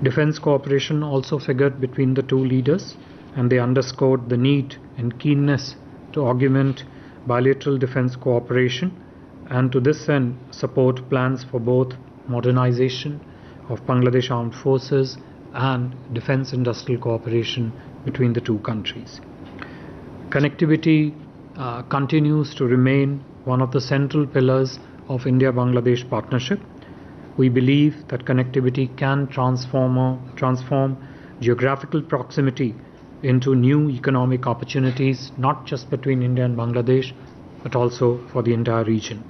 Defense cooperation also figured between the two leaders, and they underscored the need and keenness to augment bilateral defense cooperation, and to this end support plans for both modernization of Bangladesh Armed Forces and defense industrial cooperation between the two countries. Connectivity continues to remain one of the central pillars of India-Bangladesh partnership. We believe that connectivity can transform geographical proximity into new economic opportunities, not just between India and Bangladesh, but also for the entire region.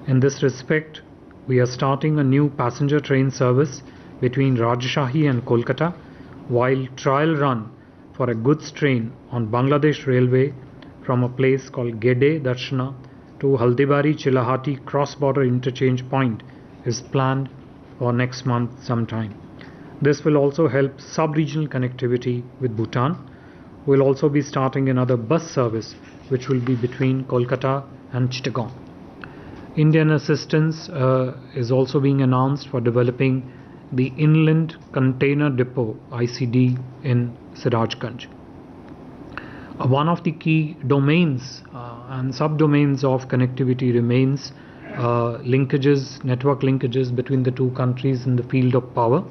In this respect, we are starting a new passenger train service between Rajshahi and Kolkata, while trial run for a goods train on Bangladesh Railway from a place called Gede Darshana to Haldibari Chilahati cross-border interchange point is planned for next month sometime. This will also help sub-regional connectivity with Bhutan. We'll also be starting another bus service which will be between Kolkata and Chittagong. Indian assistance is also being announced for developing the Inland Container Depot ICD in Sirajganj. One of the key domains and subdomains of connectivity remains network linkages between the two countries in the field of power.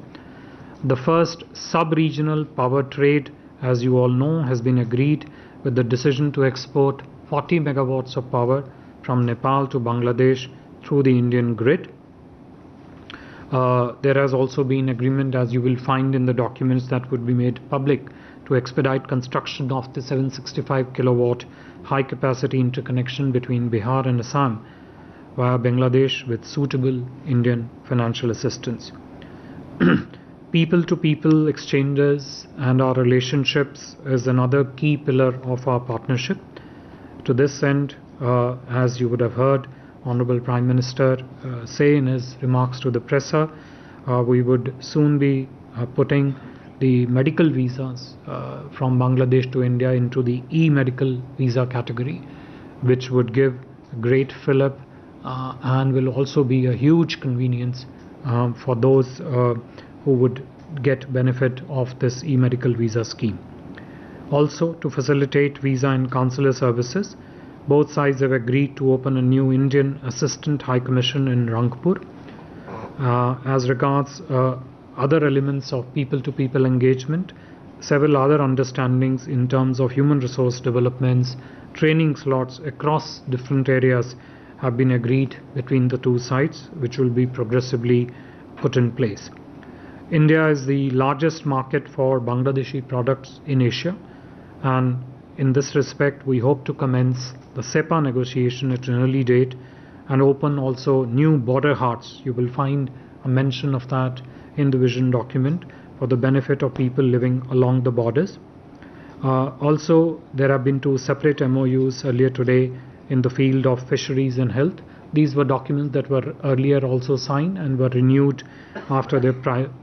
The first sub-regional power trade, as you all know, has been agreed with the decision to export 40 megawatts of power from Nepal to Bangladesh through the Indian grid. There has also been agreement, as you will find in the documents that would be made public, to expedite construction of the 765 kilowatt high capacity interconnection between Bihar and Assam via Bangladesh with suitable Indian financial assistance. People-to-people exchanges and our relationships is another key pillar of our partnership. To this end, as you would have heard Honorable Prime Minister say in his remarks to the presser, we would soon be putting the medical visas from Bangladesh to India into the e-medical visa category, which would give a great fillip and will also be a huge convenience for those who would get benefit of this e-medical visa scheme. Also, to facilitate visa and consular services, both sides have agreed to open a new Indian Assistant High Commission in Rangpur. As regards other elements of people-to-people engagement, several other understandings in terms of human resource developments, training slots across different areas have been agreed between the two sides, which will be progressively put in place. India is the largest market for Bangladeshi products in Asia, and in this respect we hope to commence the SEPA negotiation at an early date and open also new border hearts. You will find a mention of that in the vision document for the benefit of people living along the borders. Also, there have been two separate MOUs earlier today in the field of fisheries and health. These were documents that were earlier also signed and were renewed after the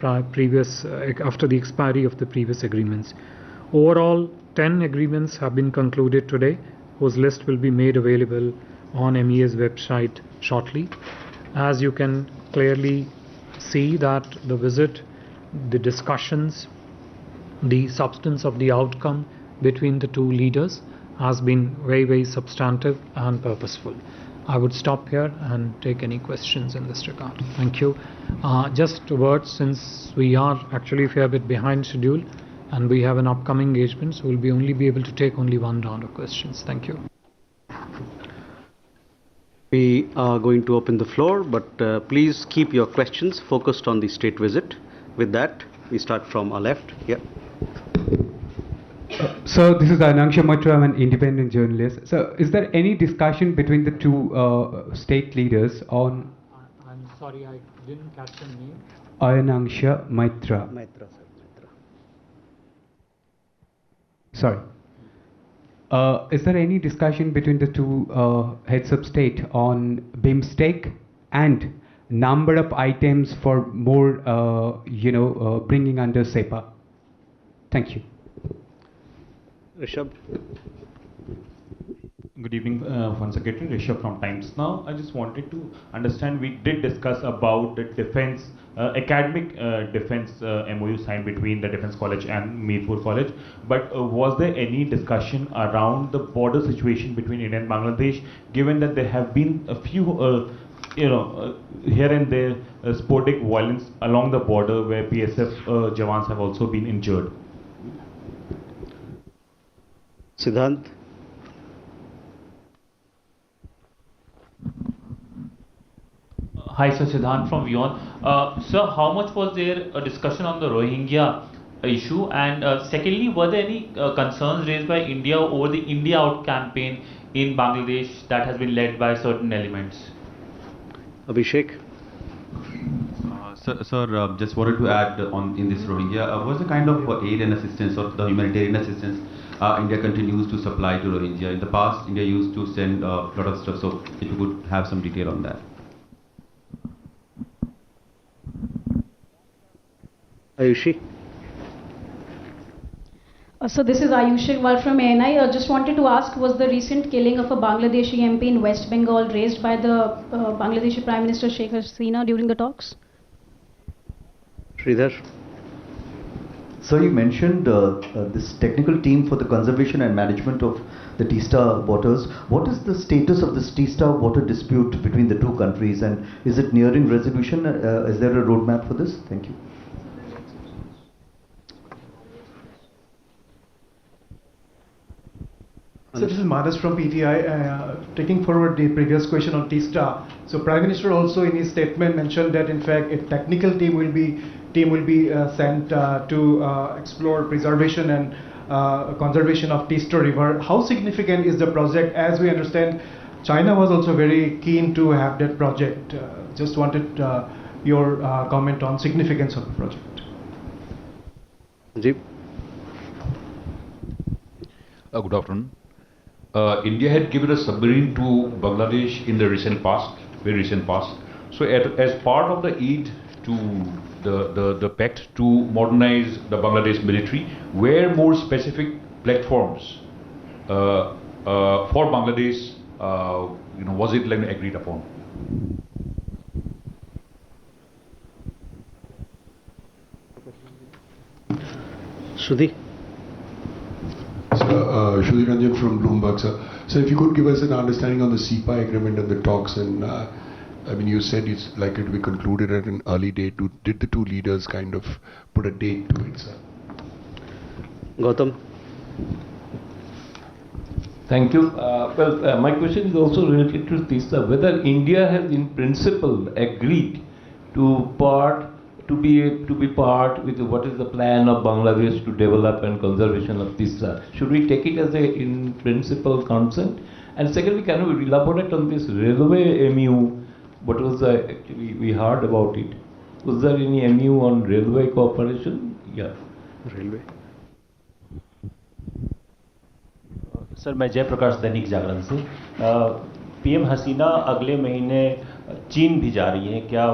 after the expiry of the previous agreements. Overall, 10 agreements have been concluded today, whose list will be made available on MEA's website shortly. As you can clearly see that the visit, the discussions, the substance of the outcome between the two leaders has been very, very substantive and purposeful. I would stop here and take any questions in this regard. Thank you. Just a word, since we are actually a fair bit behind schedule and we have an upcoming engagement, so we'll only be able to take only one round of questions. Thank you. We are going to open the floor, but please keep your questions focused on the state visit. With that, we start from our left. Yeah. So this is Ananksha Matra, I'm an independent journalist. So is there any discussion between the two state leaders on... I'm sorry, I didn't catch your name. Ananksha Mitra. Mitra. Sorry. Is there any discussion between the two heads of state on BIMSTEC and number of items for more, bringing under SEPA? Thank you. Rishabh. Good evening, Foreign Secretary Rishabh from Times Now. I just wanted to understand, we did discuss about the defense, academic defense MOU signed between the Defense College and Mirpur College, but was there any discussion around the border situation between India and Bangladesh, given that there have been a few, here and there, sporadic violence along the border where BSF Jawans have also been injured? Siddhant? Hi, sir. Siddhant from Vion. Sir, how much was there a discussion on the Rohingya issue? And secondly, were there any concerns raised by India over the India Out campaign in Bangladesh that has been led by certain elements? Abhishek? Sir, just wanted to add on in this Rohingya, what's the kind of aid and assistance or the humanitarian assistance India continues to supply to Rohingya? In the past, India used to send a lot of stuff, so if you could have some detail on that. Ayushi? So this is Ayushi Iqbal from ANI. I just wanted to ask, was the recent killing of a Bangladeshi MP in West Bengal raised by the Bangladeshi Prime Minister Sheikh Hasina during the talks? Sridhar? So you mentioned this technical team for the conservation and management of the Teesta waters. What is the status of this Teesta water dispute between the two countries, and is it nearing resolution? Is there a roadmap for this? Thank you. So this is Manas from PTI. Taking forward the previous question on Teesta. So Prime Minister also in his statement mentioned that in fact a technical team will be sent to explore preservation and conservation of Teesta River. How significant is the project? As we understand, China was also very keen to have that project. Just wanted your comment on significance of the project. Jeep? Good afternoon. India had given a submarine to Bangladesh in the very recent past. So as part of the aid to the pact to modernize the Bangladesh military, where more specific platforms for Bangladesh, was it agreed upon? Shruti? Shruti Ranjan from Bloomberg, sir. So if you could give us an understanding on the CPI agreement and the talks, and you said it's likely to be concluded at an early date. Did the two leaders kind of put a date to it, sir? Gautam? Thank you. My question is also related to Teesta. Whether India has in principle agreed to be part with what is the plan of Bangladesh to develop and conservation of Teesta. Should we take it as a in principle consent? And secondly, can we elaborate on this railway MU? What was actually we heard about it? Was there any MU on railway cooperation? Yeah. Railway. Sir मैं जयप्रकाश दैनिक जागरण से PM हसीना अगले महीने चीन भी जा रही हैं क्या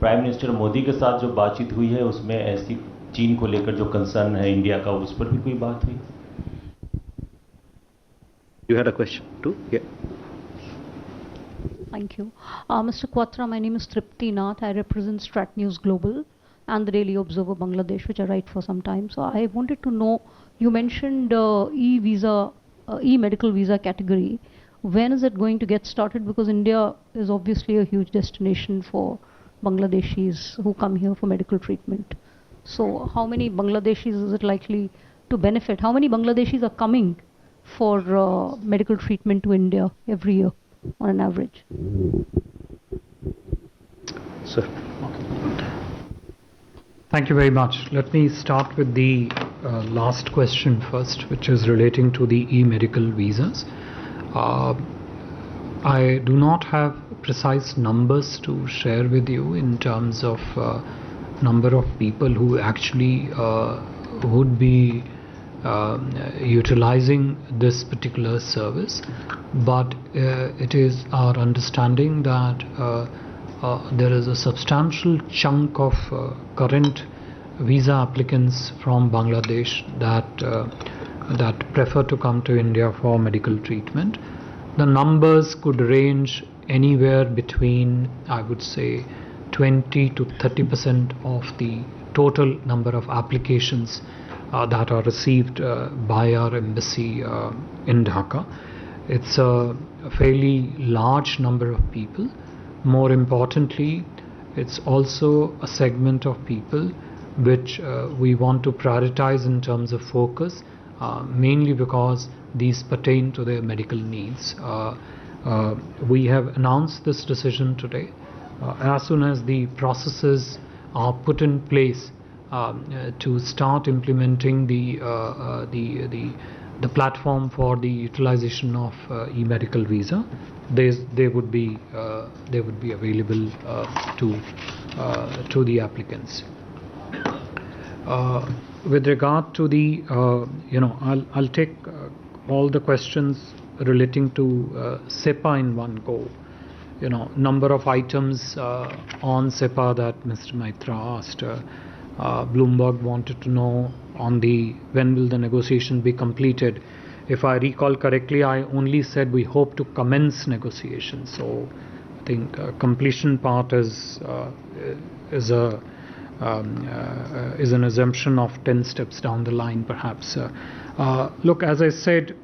प्राइम मिनिस्टर मोदी के साथ जो बातचीत हुई है उसमें ऐसी चीन को लेकर जो कंसर्न है इंडिया का उस पर भी कोई बात हुई? You had a question too? Yeah. Thank you. Mr. Kwatra, my name is Tripti Nath. I represent Strat News Global and the Daily Observer Bangladesh, which I write for some time. So I wanted to know, you mentioned e-visa, e-medical visa category. When is it going to get started? Because India is obviously a huge destination for Bangladeshis who come here for medical treatment. So how many Bangladeshis is it likely to benefit? How many Bangladeshis are coming for medical treatment to India every year on an average? Sir. Thank you very much. Let me start with the last question first, which is relating to the e-medical visas. I do not have precise numbers to share with you in terms of number of people who actually would be utilizing this particular service, but it is our understanding that there is a substantial chunk of current visa applicants from Bangladesh that prefer to come to India for medical treatment. the numbers could range anywhere between, I would say, 20 to 30% of the total number of applications that are received by our embassy in Dhaka. It's a fairly large number of people. More importantly, it's also a segment of people which we want to prioritize in terms of focus, mainly because these pertain to their medical needs. We have announced this decision today. As soon as the processes are put in place to start implementing the platform for the utilization of e-medical visa, they would be available to the applicants. With regard to the I'll take all the questions relating to SEPA in one go. Number of items on SEPA that Mr. Maitra asked. Bloomberg wanted to know on when will the negotiation be completed. If I recall correctly, I only said we hope to commence negotiations. So I think completion part is an assumption of 10 steps down the line, perhaps. Look, as I said,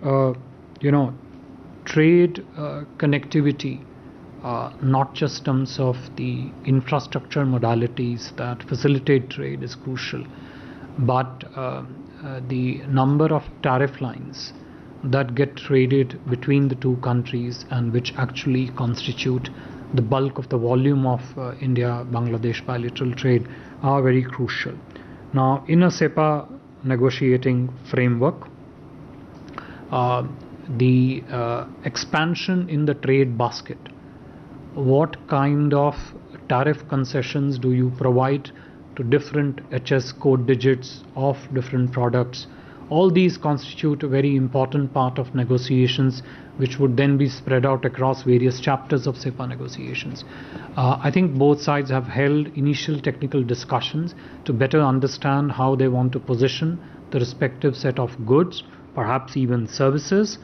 trade connectivity, not just in terms of the infrastructure modalities that facilitate trade, is crucial, but the number of tariff lines that get traded between the two countries and which actually constitute the bulk of the volume of India-Bangladesh bilateral trade are very crucial. Now, in a SEPA negotiating framework, the expansion in the trade basket, what kind of tariff concessions do you provide to different HS code digits of different products? All these constitute a very important part of negotiations, which would then be spread out across various chapters of SEPA negotiations. I think both sides have held initial technical discussions to better understand how they want to position the respective set of goods, perhaps even services,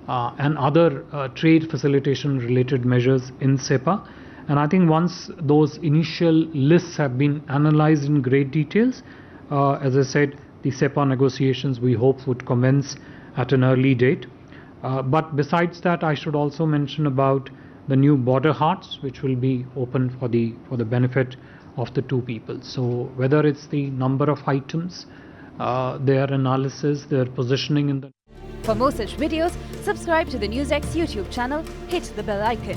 and other trade facilitation related measures in SEPA. And I think once those initial lists have been analyzed in great details, as I said, the SEPA negotiations we hope would commence at an early date. But besides that, I should also mention about the new border hearts, which will be open for the benefit of the two peoples. So whether it's the number of items, their analysis, their positioning in the... For more such videos, subscribe to the NewsX YouTube channel, hit the bell icon.